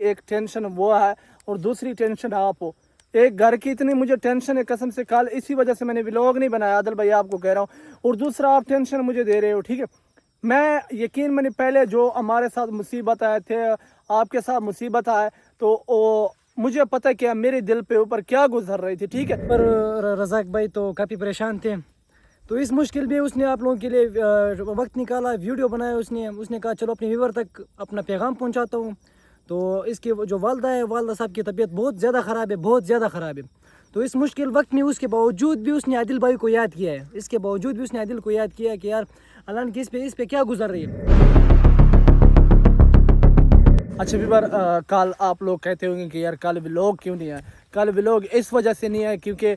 एक टेंशन वो है और दूसरी टेंशन आप हो। एक घर की इतनी मुझे टेंशन है कसम से, कल इसी वजह से मैंने व्लॉग नहीं बनाया आदिल भाई, आपको कह रहा हूँ। और दूसरा आप टेंशन मुझे दे रहे हो, ठीक है। मैं यकीन मैंने पहले जो हमारे साथ मुसीबत आए थे, आपके साथ मुसीबत आए, तो मुझे पता है कि मेरे दिल पे ऊपर क्या गुजर रही थी, ठीक है। पर रज़ाक भाई तो काफ़ी परेशान थे, तो इस मुश्किल में उसने आप लोगों के लिए वक्त निकाला, वीडियो बनाया उसने कहा चलो अपने व्यूवर तक अपना पैगाम पहुंचाता हूं। तो इसकी जो वालदा है, वालदा साहब की तबीयत बहुत ज़्यादा ख़राब है, बहुत ज़्यादा ख़राब है। तो इस मुश्किल वक्त में उसके बावजूद भी उसने आदिल भाई को याद किया है, इसके बावजूद भी उसने आदिल को याद किया कि यार अल्लाह की इस पे क्या गुजर रही है। अच्छा व्यूअर, कल आप लोग कहते होंगे कि यार कल व्लॉग क्यों नहीं है। कल व्लॉग इस वजह से नहीं है क्योंकि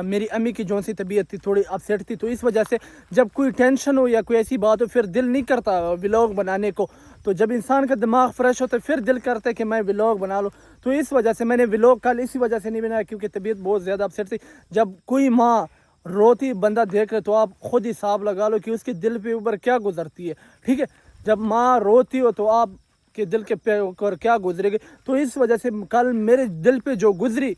मेरी अम्मी की जो सी तबीयत थी थोड़ी अपसेट थी, तो इस वजह से जब कोई टेंशन हो या कोई ऐसी बात हो फिर दिल नहीं करता व्लॉग बनाने को। तो जब इंसान का दिमाग फ्रेश होता है फिर दिल करता है कि मैं व्लॉग बना लूँ। तो इस वजह से मैंने व्लॉग कल इसी वजह से नहीं बनाया क्योंकि तबीयत बहुत ज़्यादा अपसेट थी। जब कोई माँ रोती बंदा देख रहे तो आप खुद हिसाब लगा लो कि उसके दिल पे ऊपर क्या गुजरती है, ठीक है। जब माँ रोती हो तो आप के दिल के पे ऊपर क्या गुजरेगी। तो इस वजह से कल मेरे दिल पे जो गुजरी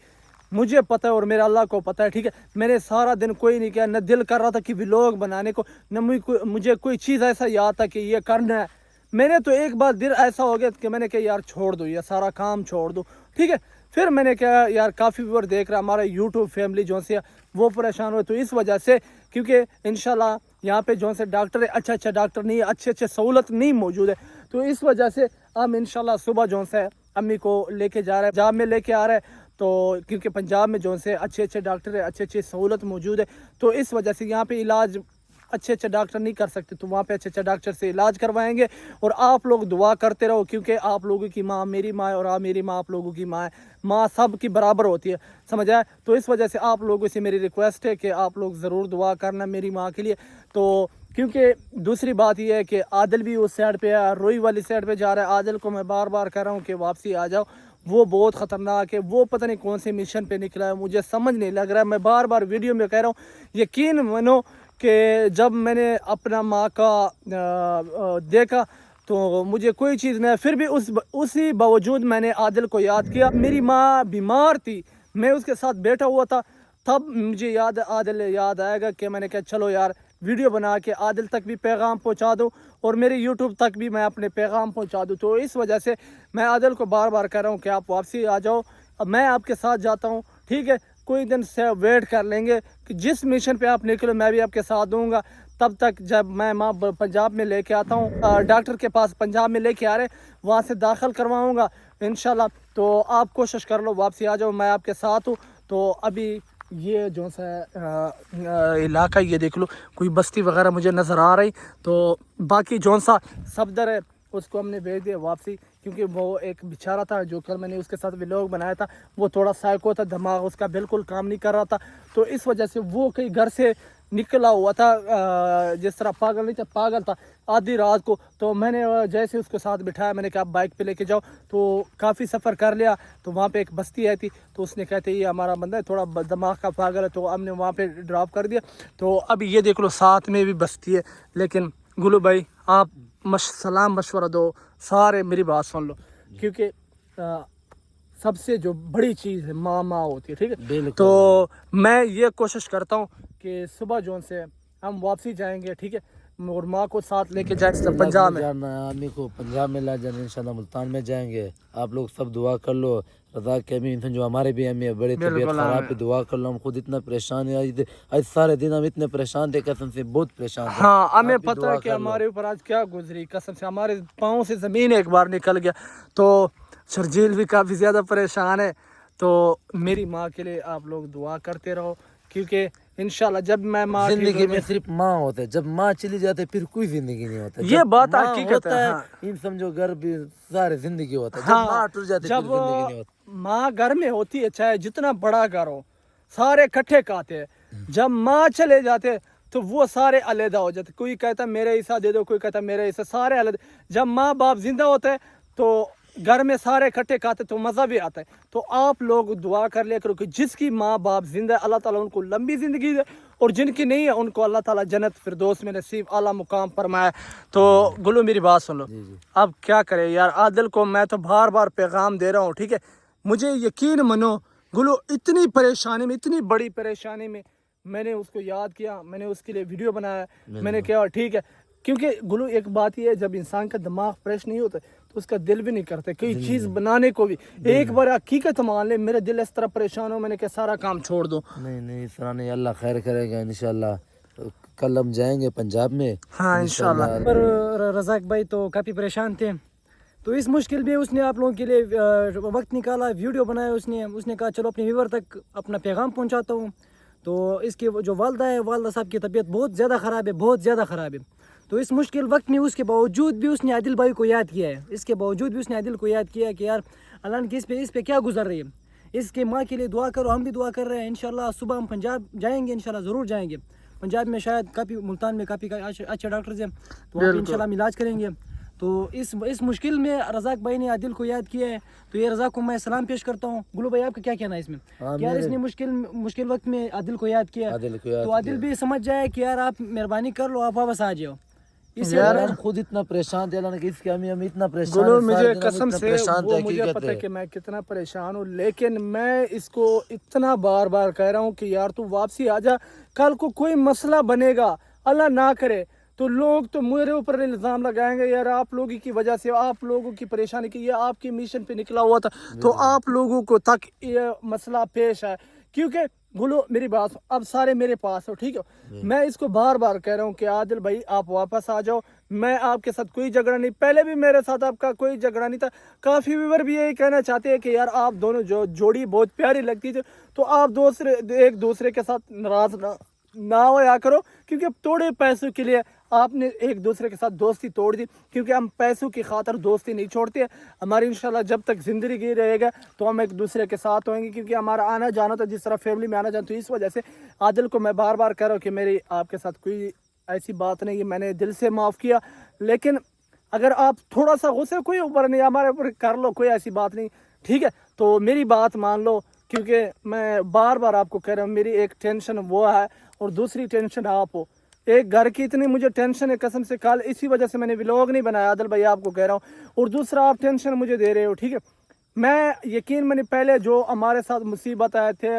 मुझे पता है और मेरे अल्लाह को पता है, ठीक है। मैंने सारा दिन कोई नहीं किया, न दिल कर रहा था कि व्लॉग बनाने को, न मुझे कोई चीज़ ऐसा याद था कि ये करना है। मैंने तो एक बार दिल ऐसा हो गया कि मैंने कहा यार छोड़ दो, ये सारा काम छोड़ दो, ठीक है। फिर मैंने कहा यार काफ़ी व्यूअर देख रहा, हमारा यूट्यूब फैमिली जो से वो परेशान हुए, तो इस वजह से क्योंकि इंशाल्लाह यहाँ पे जो से डॉक्टर है, अच्छा डॉक्टर नहीं है, अच्छे सहूलत नहीं मौजूद है। तो इस वजह से हम इंशाल्लाह सुबह जो से अम्मी को लेके जा रहे हैं, पंजाब में लेके आ रहे हैं। तो क्योंकि पंजाब में जो से अच्छे डॉक्टर है, अच्छी सहूलत मौजूद है, तो इस वजह से यहाँ पे इलाज अच्छे डॉक्टर नहीं कर सकते, तो वहाँ पे अच्छे डॉक्टर से इलाज करवाएंगे। और आप लोग दुआ करते रहो क्योंकि आप लोगों की माँ मेरी माँ है और मेरी माँ आप लोगों की माँ है, माँ सब की बराबर होती है, समझ आए। तो इस वजह से आप लोगों से मेरी रिक्वेस्ट है कि आप लोग ज़रूर दुआ करना मेरी माँ के लिए। तो क्योंकि दूसरी बात यह है कि आदिल भी उस साइड पे है, रोई वाली साइड पे जा रहा है। आदिल को मैं बार बार कह रहा हूँ कि वापसी आ जाओ, वो बहुत ख़तरनाक है, वो पता नहीं कौन से मिशन पे निकला है, मुझे समझ नहीं लग रहा है। मैं बार बार वीडियो में कह रहा हूँ, यकीन मानो कि जब मैंने अपना माँ का देखा तो मुझे कोई चीज़ नहीं, फिर भी उसी बावजूद मैंने आदिल को याद किया। मेरी माँ बीमार थी, मैं उसके साथ बैठा हुआ था, तब मुझे आदिल याद आएगा कि मैंने कहा चलो यार वीडियो बना के आदिल तक भी पैगाम पहुंचा दूं और मेरे यूट्यूब तक भी मैं अपने पैगाम पहुंचा दूं। तो इस वजह से मैं आदिल को बार बार कह रहा हूं कि आप वापसी आ जाओ, अब मैं आपके साथ जाता हूं, ठीक है। कोई दिन से वेट कर लेंगे कि जिस मिशन पे आप निकलो मैं भी आपके साथ दूंगा। तब तक जब मैं माँ पंजाब में लेके आता हूँ, डॉक्टर के पास पंजाब में लेके आ रहे, वहाँ से दाखिल करवाऊँगा इंशाल्लाह। तो आप कोशिश कर लो वापसी आ जाओ, मैं आपके साथ हूँ। तो अभी ये जो सा इलाका ये देख लो, कोई बस्ती वगैरह मुझे नज़र आ रही। तो बाकी जो सा सफदर है उसको हमने भेज दिया वापसी, क्योंकि वो एक बेचारा था जो कल मैंने उसके साथ व्लॉग बनाया था, वो थोड़ा साइको था, दिमाग उसका बिल्कुल काम नहीं कर रहा था। तो इस वजह से वो कहीं घर से निकला हुआ था, जिस तरह पागल नहीं था, पागल था आधी रात को। तो मैंने जैसे उसको साथ बिठाया, मैंने कहा आप बाइक पे लेके जाओ। तो काफ़ी सफ़र कर लिया, तो वहाँ पे एक बस्ती आई थी, तो उसने कहते ये हमारा बंदा है थोड़ा दिमाग का पागल है, तो हमने वहाँ पे ड्रॉप कर दिया। तो अभी ये देख लो साथ में भी बस्ती है। लेकिन गुलू भाई आप सलाम मशवरा दो, सारे मेरी बात सुन लो, क्योंकि सबसे जो बड़ी चीज़ है माँ होती है, ठीक है। तो मैं ये कोशिश करता हूँ कि सुबह जो से हम वापसी जाएंगे, ठीक है, और माँ को साथ लेके जाएंगे पंजाब में जाना, अम्मी को पंजाब में ला जाना, इंशाल्लाह मुल्तान में जाएंगे। आप लोग सब दुआ कर लो, रज़ा के अम्मी जो हमारे भी अम्मी है बड़ी तबीयत खराब है, दुआ कर लो। हम खुद इतना परेशान है, आज सारे दिन हम इतने परेशान थे, कसम से बहुत परेशान थे। हाँ हमें पता है कि हमारे ऊपर आज क्या गुजरी, कसम से हमारे पाँव से ज़मीन एक बार निकल गया। तो शर्जील भी काफ़ी ज़्यादा परेशान है। तो मेरी माँ के लिए आप लोग दुआ करते रहो, क्योंकि इंशाल्लाह जब मैं माँ जिंदगी में सिर्फ माँ होता है, जब माँ चली जाती है फिर कोई जिंदगी नहीं होता। ये बात हकीकत है। हाँ। इन समझो घर भी सारे जिंदगी होता है, जब माँ टूट जाती है फिर जिंदगी नहीं होती। माँ घर में होती है, चाहे जितना बड़ा घर हो, सारे इकट्ठे खाते हैं। जब माँ चले जाते तो वो सारे अलग हो जाते, कोई कहता मेरा हिस्सा दे दो, कोई कहता मेरा हिस्सा, सारे अलग। जब माँ बाप जिंदा होते हैं तो घर में सारे इकट्ठे खाते तो मज़ा भी आता है। तो आप लोग दुआ कर लिया करो कि जिसकी माँ बाप जिंदा है अल्लाह ताला उनको लंबी ज़िंदगी दे, और जिनकी नहीं है उनको अल्लाह ताला जन्नत फिरदौस में नसीब आला मुकाम फरमाए। तो गुलू मेरी बात सुन लो, अब क्या करें यार, आदिल को मैं तो बार बार पैगाम दे रहा हूँ, ठीक है, मुझे यकीन मानो गुलू इतनी परेशानी में, इतनी बड़ी परेशानी में मैंने उसको याद किया, मैंने उसके लिए वीडियो बनाया, मैंने कहा ठीक है, क्योंकि गुलू एक बात ये है, जब इंसान का दिमाग फ्रेश नहीं होता तो उसका दिल भी नहीं करता कोई चीज़ बनाने को भी। एक बार हकीकत मान ले, मेरा दिल इस तरह परेशान हो, मैंने कहा सारा काम छोड़ दो। नहीं इस तरह नहीं, अल्लाह खैर करेगा इंशाल्लाह। कल हम जाएंगे पंजाब में। हाँ इंशाल्लाह। पर रज़ाक भाई तो काफ़ी परेशान थे, तो इस मुश्किल में उसने आप लोगों के लिए वक्त निकाला, वीडियो बनाया उसने कहा चलो अपने व्यूवर तक अपना पैगाम पहुंचाता हूं। तो इसकी जो वालदा है, वालदा साहब की तबीयत बहुत ज़्यादा ख़राब है, बहुत ज़्यादा ख़राब है। तो इस मुश्किल वक्त में उसके बावजूद भी उसने आदिल भाई को याद किया है, इसके बावजूद भी उसने आदिल को याद किया है कि यार अल्लाह की इस पे क्या गुजर रही है, इसके माँ के लिए दुआ करो, हम भी दुआ कर रहे हैं। इंशाल्लाह सुबह हम पंजाब जाएंगे, इंशाल्लाह ज़रूर जाएंगे। पंजाब में शायद काफ़ी, मुल्तान में काफ़ी अच्छे डॉक्टर्स हैं, तो वहाँ पे इंशाल्लाह हम इलाज करेंगे। तो इस मुश्किल में रज़ाक भाई ने आदिल को याद किया है, तो ये रज़ाक को मैं सलाम पेश करता हूँ। गुलू भाई आपका क्या कहना है इसमें? यार इसने मुश्किल वक्त में आदिल को याद किया, तो आदिल भी समझ जाए कि यार आप मेहरबानी कर लो, आप वापस आ जाओ। यार हम खुद इतना परेशान थे, अल्लाह ने इसके हम इतना परेशान गुलू हैं, मुझे सारे दिन हम कसम इतना से परेशान वो थे, मुझे हकीकत पता है है। कि मैं कितना परेशान हूँ, लेकिन मैं इसको इतना बार बार कह रहा हूँ कि यार तू वापसी आ जा। कल को कोई मसला बनेगा, अल्लाह ना करे, तो लोग तो मेरे ऊपर इल्ज़ाम लगाएंगे यार आप लोगों की वजह से, आप लोगों की परेशानी की, ये आपकी मिशन पे निकला हुआ था, तो आप लोगों को तक ये मसला पेश है। क्योंकि गुलू मेरी बात, अब सारे मेरे पास हो, ठीक है, मैं इसको बार बार कह रहा हूँ कि आदिल भाई आप वापस आ जाओ, मैं आपके साथ कोई झगड़ा नहीं, पहले भी मेरे साथ आपका कोई झगड़ा नहीं था। काफ़ी व्यूअर भी यही कहना चाहते हैं कि यार आप दोनों जो जोड़ी बहुत प्यारी लगती थी, तो आप एक दूसरे के साथ नाराज ना होया करो, क्योंकि थोड़े पैसों के लिए आपने एक दूसरे के साथ दोस्ती तोड़ दी। क्योंकि हम पैसों की खातर दोस्ती नहीं छोड़ते हैं, हमारी इंशाल्लाह जब तक ज़िंदगी रहेगा तो हम एक दूसरे के साथ होंगे, क्योंकि हमारा आना जाना था जिस तरह फैमिली में आना जाना, तो इस वजह से आदिल को मैं बार बार कह रहा हूँ कि मेरी आपके साथ कोई ऐसी बात नहीं है, मैंने दिल से माफ़ किया। लेकिन अगर आप थोड़ा सा गुस्से, कोई ऊपर नहीं, हमारे ऊपर कर लो, कोई ऐसी बात नहीं, ठीक है, तो मेरी बात मान लो। क्योंकि मैं बार बार आपको कह रहा हूँ, मेरी एक टेंशन वो है और दूसरी टेंशन आप हो। एक घर की इतनी मुझे टेंशन है कसम से, कल इसी वजह से मैंने व्लॉग नहीं बनाया आदिल भाई, आपको कह रहा हूँ। और दूसरा आप टेंशन मुझे दे रहे हो, ठीक है, मैं यकीन मैंने पहले जो हमारे साथ मुसीबत आए थे,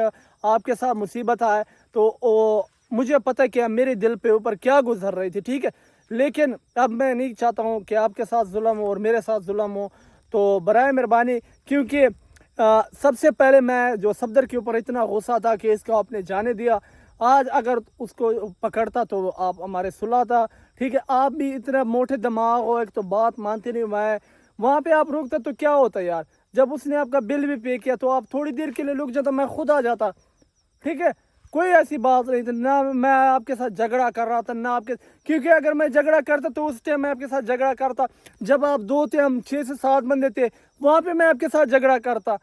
आपके साथ मुसीबत आए, तो मुझे पता है कि मेरे दिल पे ऊपर क्या गुजर रही थी, ठीक है। लेकिन अब मैं नहीं चाहता हूँ कि आपके साथ जुल्म हो और मेरे साथ जुल्म हो, तो बराए मेहरबानी, क्योंकि सबसे पहले मैं जो सफदर के ऊपर इतना गुस्सा था कि इसको आपने जाने दिया, आज अगर उसको पकड़ता तो आप हमारे सुलाता, ठीक है। आप भी इतना मोटे दिमाग हो, एक तो बात मानते नहीं, मैं वहाँ पे आप रुकता तो क्या होता यार, जब उसने आपका बिल भी पे किया तो आप थोड़ी देर के लिए रुक जाता, मैं खुद आ जाता, ठीक है। कोई ऐसी बात नहीं थी, ना मैं आपके साथ झगड़ा कर रहा था ना आपके, क्योंकि अगर मैं झगड़ा करता तो उस टाइम मैं आपके साथ झगड़ा करता जब आप 2 थे, हम 6 से 7 बंदे थे, वहाँ पे मैं आपके साथ झगड़ा करता,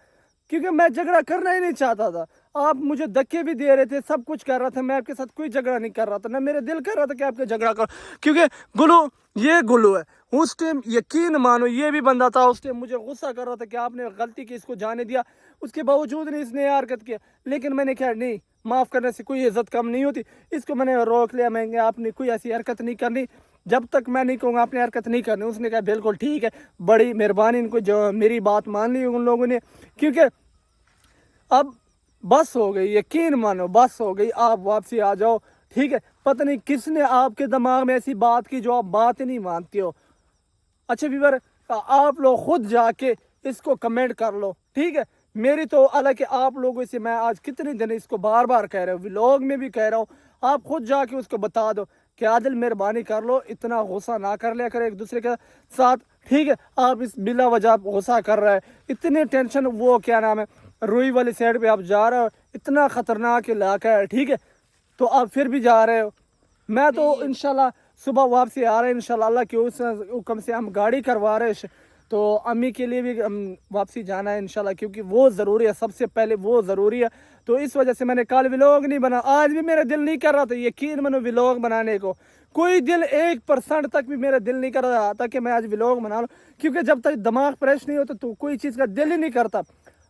क्योंकि मैं झगड़ा करना ही नहीं चाहता था। आप मुझे धक्के भी दे रहे थे, सब कुछ कर रहा था, मैं आपके साथ कोई झगड़ा नहीं कर रहा था, ना मेरे दिल कर रहा था कि आपके झगड़ा करो। क्योंकि गुलू ये गुलू है, उस टाइम यकीन मानो ये भी बंदा था, उस टाइम मुझे गुस्सा कर रहा था कि आपने गलती की, इसको जाने दिया, उसके बावजूद नहीं इसने हरकत किया। लेकिन मैंने कहा नहीं, माफ़ करने से कोई इज्जत कम नहीं होती, इसको मैंने रोक लिया, मैं आपने कोई ऐसी हरकत नहीं करनी, जब तक मैं नहीं कहूँगा आपने हरकत नहीं करनी। उसने कहा बिल्कुल ठीक है, बड़ी मेहरबानी, इनको जो मेरी बात मान ली उन लोगों ने, क्योंकि अब बस हो गई, यकीन मानो बस हो गई, आप वापसी आ जाओ, ठीक है। पता नहीं किसने आपके दिमाग में ऐसी बात की जो आप बात ही नहीं मानते हो। अच्छा व्यूअर, आप लोग खुद जाके इसको कमेंट कर लो, ठीक है। मेरी तो हालांकि आप लोगों से मैं आज कितने दिन इसको बार बार कह रहा हूँ, व्लॉग में भी कह रहा हूँ, आप खुद जाके उसको बता दो कि आदिल मेहरबानी कर लो, इतना गुस्सा ना कर लिया कर एक दूसरे के साथ, ठीक है। आप इस बिला वजह गुस्सा कर रहे हैं, इतने टेंशन, वो क्या नाम है, रुई वाली साइड पे आप जा रहे हो, इतना ख़तरनाक इलाका है, ठीक है, तो आप फिर भी जा रहे हो। मैं तो इंशाल्लाह सुबह वापसी आ रहे हैं, इंशाल्लाह अल्लाह के उस हुक्म से हम गाड़ी करवा रहे हैं, तो अम्मी के लिए भी वापसी जाना है इंशाल्लाह, क्योंकि वो ज़रूरी है, सबसे पहले वो ज़रूरी है। तो इस वजह से मैंने कल व्लॉग नहीं बना, आज भी मेरा दिल नहीं कर रहा था यकीन मानो व्लॉग बनाने को, کوئی دل 1% تک بھی میرا دل نہیں کر رہا تھا کہ میں آج ولاگ بنا لوں، کیونکہ جب تک دماغ فریش نہیں ہوتا تو کوئی چیز کا دل ہی نہیں کرتا۔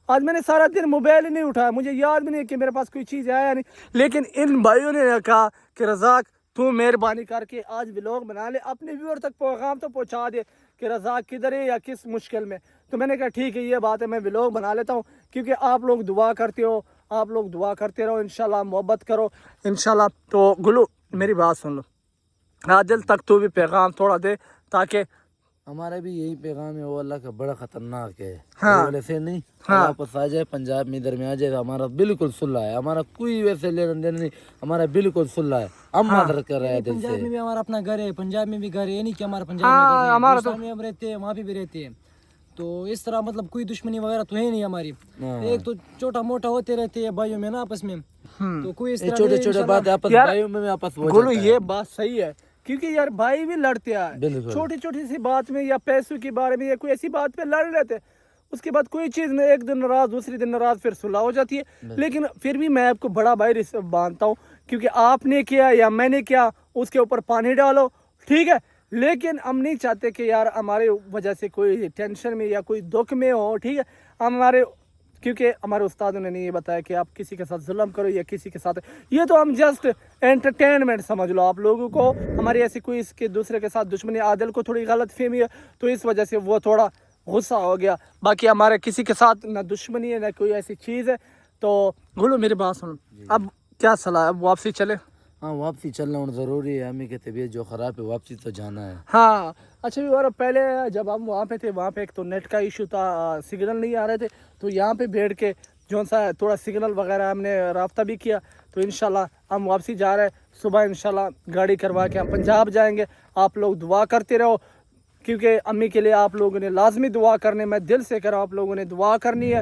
آج میں نے سارا دن موبائل ہی نہیں اٹھایا، مجھے یاد بھی نہیں کہ میرے پاس کوئی چیز ہے یا نہیں، لیکن ان بھائیوں نے کہا کہ رزاق تو مہربانی کر کے آج ولاگ بنا لے، اپنے ویور تک پیغام تو پہنچا دے کہ رزاق کدھر ہے یا کس مشکل میں۔ تو میں نے کہا ٹھیک ہے، یہ بات ہے، میں ولاگ بنا لیتا ہوں، کیونکہ آپ لوگ دعا کرتے ہو، آپ لوگ دعا کرتے رہو، انشاءاللہ محبت کرو انشاءاللہ۔ تو گلو میری بات سن لو، عادل تک تو بھی پیغام تھوڑا دے تاکہ ہمارا بھی یہی پیغام ہے، وہ اللہ کا بڑا خطرناک ہے، ہاں ویسے نہیں واپس آ جائے پنجاب میں، ادھر میں آ جائے، ہمارا بالکل صلح ہے، ہمارا کوئی ویسے لینا دینا نہیں، ہمارا بالکل صلح ہے، ہم مدد کر رہے ہیں دل پنجاب سے۔ میں بھی ہمارا اپنا گھر ہے، پنجاب میں بھی گھر ہے، یہ نہیں کہ ہمارا پنجاب میں گھر ہے، ہندوستان میں ہم رہتے ہیں، وہاں پہ بھی رہتے ہیں، تو اس طرح مطلب کوئی دشمنی وغیرہ تو ہے نہیں ہماری، ایک تو چھوٹا موٹا ہوتے رہتے ہیں بھائیوں میں نا آپس میں، تو کوئی اس طرح چھوٹے چھوٹے بات آپس بھائیوں میں آپس ہو گلو جاتا ہے۔ یہ بات صحیح ہے، کیونکہ یار بھائی بھی لڑتے ہیں بالکل چھوٹی چھوٹی سی بات میں یا پیسوں کے بارے میں یا کوئی ایسی بات پہ لڑ لیتے، اس کے بعد کوئی چیز میں ایک دن ناراض دوسری دن ناراض پھر صلح ہو جاتی ہے، لیکن پھر بھی میں آپ کو بڑا بھائی مانتا ہوں، کیونکہ آپ نے کیا یا میں نے کیا اس کے اوپر پانی ڈالو، ٹھیک ہے، لیکن ہم نہیں چاہتے کہ یار ہمارے وجہ سے کوئی ٹینشن میں یا کوئی دکھ میں ہو، ٹھیک ہے، ہمارے کیونکہ ہمارے استادوں نے نہیں یہ بتایا کہ آپ کسی کے ساتھ ظلم کرو یا کسی کے ساتھ، یہ تو ہم جسٹ انٹرٹینمنٹ سمجھ لو آپ لوگوں کو، ہماری ایسی کوئی اس کے دوسرے کے ساتھ دشمنی، عادل کو تھوڑی غلط فہمی ہے تو اس وجہ سے وہ تھوڑا غصہ ہو گیا، باقی ہمارے کسی کے ساتھ نہ دشمنی ہے نہ کوئی ایسی چیز ہے۔ تو گلو میری بات سنو، اب کیا صلاح ہے، اب واپسی چلے؟ ہاں واپسی چلنا اور ضروری ہے، امی کی طبیعت جو خراب ہے، واپسی تو جانا ہے۔ ہاں اچھا بھی، اور پہلے جب ہم وہاں پہ تھے وہاں پہ ایک تو نیٹ کا ایشو تھا، سگنل نہیں آ رہے تھے، تو یہاں پہ بیٹھ کے جو سا تھوڑا سگنل وغیرہ ہم نے رابطہ بھی کیا، تو انشاءاللہ ہم واپسی جا رہے ہیں، صبح انشاءاللہ گاڑی کروا کے ہم پنجاب جائیں گے۔ آپ لوگ دعا کرتے رہو، کیونکہ امی کے لیے آپ لوگوں نے لازمی دعا کرنے، میں دل سے کر رہا ہوں آپ لوگوں نے دعا کرنی ہے۔